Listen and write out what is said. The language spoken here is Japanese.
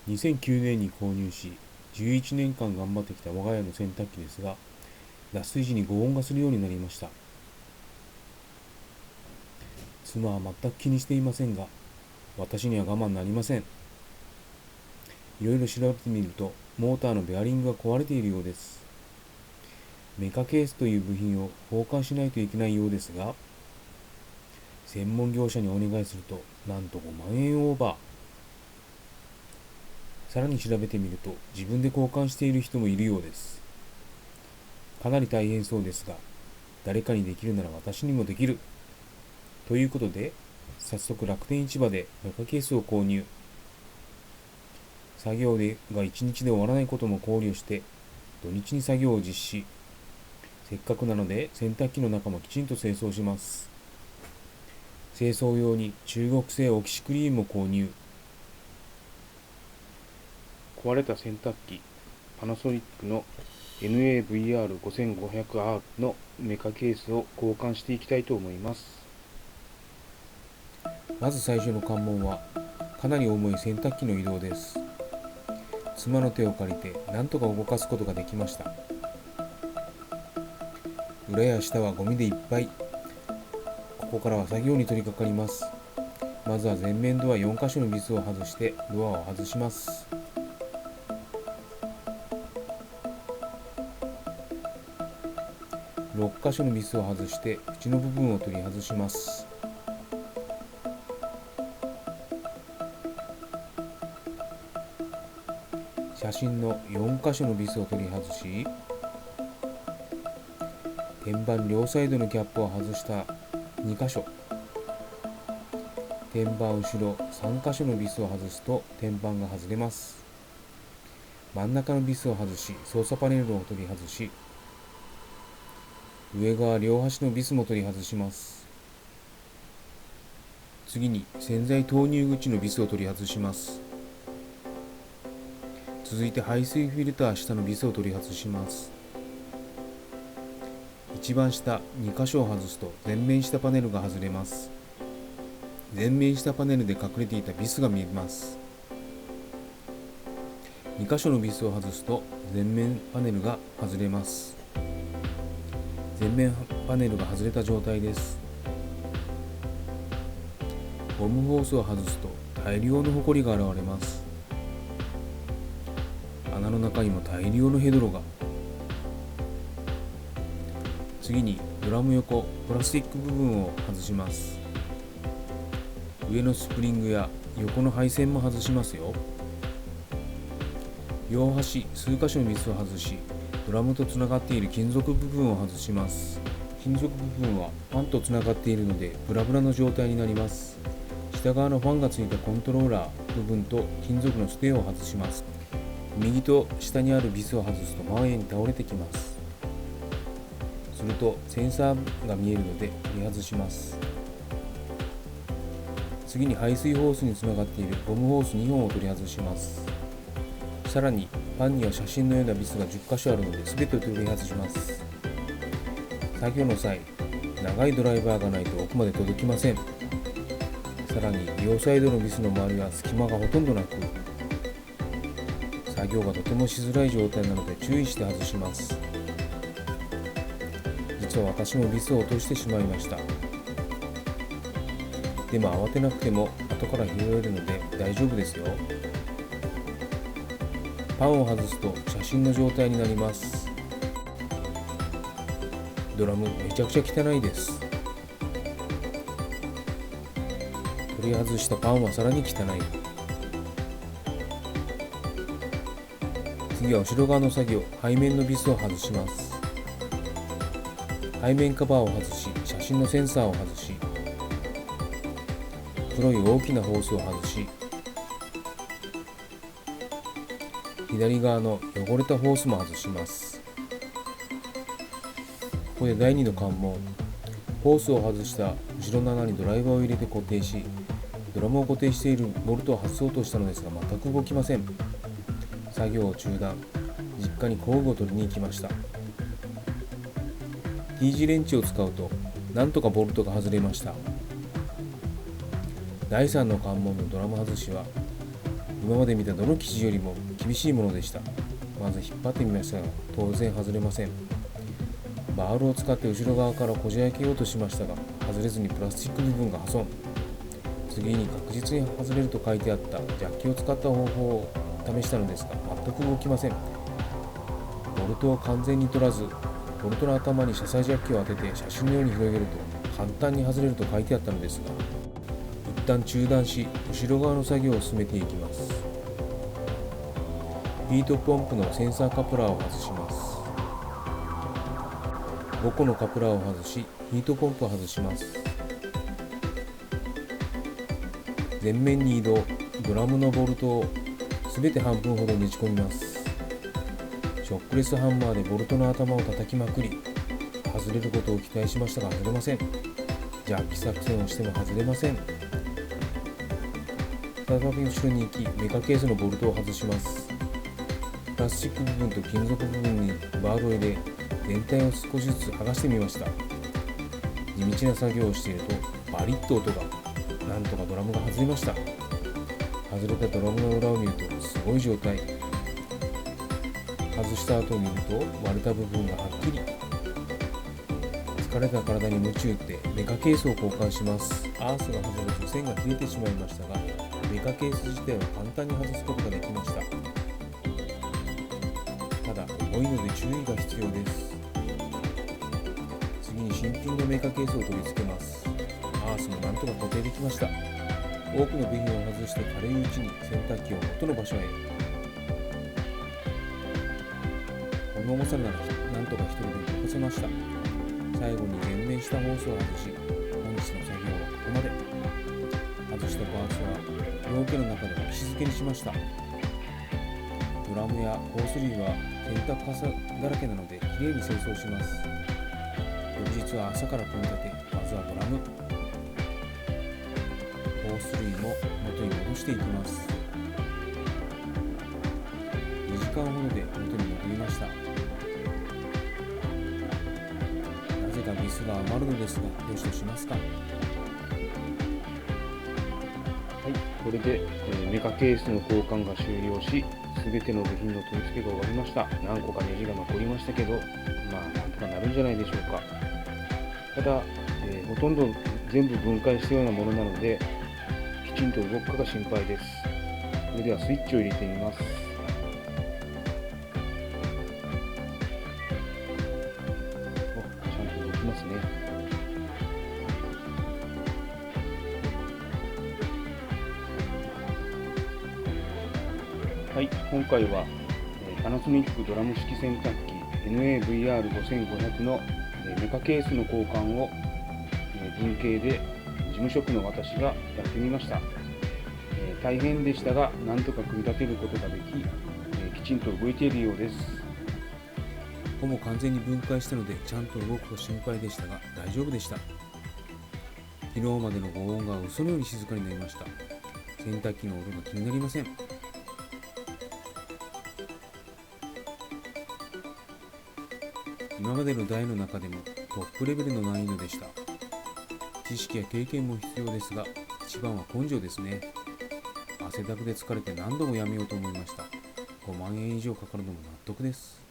2009年に購入し、11年間頑張ってきた我が家の洗濯機ですが、脱水時にご音がするようになりました。妻は全く気にしていませんが、私には我慢なりません。いろいろ調べてみると、モーターのベアリングが壊れているようです。メカケースという部品を交換しないといけないようですが、専門業者にお願いすると、なんと5万円オーバー。さらに調べてみると、自分で交換している人もいるようです。かなり大変そうですが、誰かにできるなら私にもできる。ということで、早速楽天市場でメカケースを購入。作業が1日で終わらないことも考慮して、土日に作業を実施。せっかくなので洗濯機の中もきちんと清掃します。清掃用に中国製オキシクリームを購入。壊れた洗濯機、パナソニックの NAVR5500R のメカケースを交換していきたいと思います。まず最初の関門は、かなり重い洗濯機の移動です。妻の手を借りて何とか動かすことができました。裏や下はゴミでいっぱい。ここからは作業に取り掛かります。まずは前面ドア4箇所のビスを外してドアを外します。6箇所のビスを外して縁の部分を取り外します。写真の4箇所のビスを取り外し、天板両サイドのキャップを外した2箇所、天板後ろ3箇所のビスを外すと天板が外れます。真ん中のビスを外し、操作パネルを取り外し、上側両端のビスも取り外します。次に洗剤投入口のビスを取り外します。続いて排水フィルター下のビスを取り外します。一番下2箇所を外すと全面下パネルが外れます。全面下パネルで隠れていたビスが見えます。2箇所のビスを外すと全面パネルが外れます。全面パネルが外れた状態です。ゴムホースを外すと大量のホコリが現れます。穴の中にも大量のヘドロが。次にドラム横プラスチック部分を外します。上のスプリングや横の配線も外しますよ。両端数箇所のビスを外し、ドラムとつながっている金属部分を外します。金属部分はファンとつながっているのでブラブラの状態になります。下側のファンがついたコントローラー部分と金属のステを外します。右と下にあるビスを外すと前へに倒れてきます。するとセンサーが見えるので取り外します。次に排水ホースにつながっているゴムホース2本を取り外します。さらにパンには写真のようなビスが10箇所あるので全て取り外します。作業の際、長いドライバーがないと奥まで届きません。さらに両サイドのビスの周りは隙間がほとんどなく、作業がとてもしづらい状態なので注意して外します。実は私もビスを落としてしまいました。でも慌てなくても後から拾えるので大丈夫ですよ。パンを外すと写真の状態になります。ドラムめちゃくちゃ汚いです。取り外したパンはさらに汚い。次は後ろ側の作業、背面のビスを外します。背面カバーを外し、写真のセンサーを外し、黒い大きなホースを外し、左側の汚れたホースも外します。ここで第2の関門、ホースを外した後ろの穴にドライバーを入れて固定し、ドラムを固定しているボルトを外そうとしたのですが全く動きません。作業を中断、実家に工具を取りに行きました。T 字レンチを使うとなんとかボルトが外れました。第3の関門のドラム外しは今まで見たどの生地よりも厳しいものでした。まず引っ張ってみましたが、当然外れません。バールを使って後ろ側からこじ開けようとしましたが、外れずにプラスチック部分が破損。次に確実に外れると書いてあったジャッキを使った方法を試したのですが、全く動きません。ボルトを完全に取らず、ボルトの頭に車載ジャッキを当てて写真のように広げると簡単に外れると書いてあったのですが、一旦中断し、後ろ側の作業を進めていきます。ヒートポンプのセンサーカプラーを外します。5個のカプラーを外し、ヒートポンプを外します。前面に移動、ドラムのボルトをすべて半分ほどねじ込みます。ショックレスハンマーでボルトの頭を叩きまくり、外れることを期待しましたが外れません。ジャッキ作戦をしても外れません。再び後ろに行き、メカケースのボルトを外します。プラスチック部分と金属部分にバールを入れ、全体を少しずつ剥がしてみました。地道な作業をしているとバリッと音が、なんとかドラムが外れました。外れたドラムの裏を見るとすごい状態。外した後を見ると割れた部分がはっきり。疲れた体に鞭打ってメカケースを交換します。アースが外れて線が切れてしまいましたが、メカケース自体は簡単に外すことができました。ただ重いので注意が必要です。次に新品のメカケースを取り付けます。アースもなんとか固定できました。多くの部品を外して軽いうちに洗濯機を元の場所へ。この重さならなんとか一人で動かせました。最後に全面下ホースを外し、本日の作業はここまで。外したパーツは両家の中で置き静けにしました。ドラムやホース類は洗濯かさだらけなのできれいに清掃します。翌日は朝から組み立て、まずはドラム、ホース類も元に戻していきます。2時間ほどで元に戻りました。なぜかビスが余るのですが、よしとしますか。はい、これで、メカケースの交換が終了し、すべての部品の取り付けが終わりました。何個かネジが残りましたけど、なんとかなるんじゃないでしょうか。ただ、ほとんど全部分解したようなものなので、きちんと動くかが心配です。それではスイッチを入れてみます。ちゃんと動きますね。はい、今回はパナソニックドラム式洗濯機 NAVR5500 のメカケースの交換を文系で事務職の私がやってみました。大変でしたが、なんとか組み立てることができ、きちんと動いているようです。ほぼ完全に分解したのでちゃんと動くと心配でしたが大丈夫でした。昨日までのご音が嘘のように静かになりました。洗濯機の音が気になりません。今までの台の中でもトップレベルの難易度でした。知識や経験も必要ですが、一番は根性ですね。汗だくで疲れて何度もやめようと思いました。5万円以上かかるのも納得です。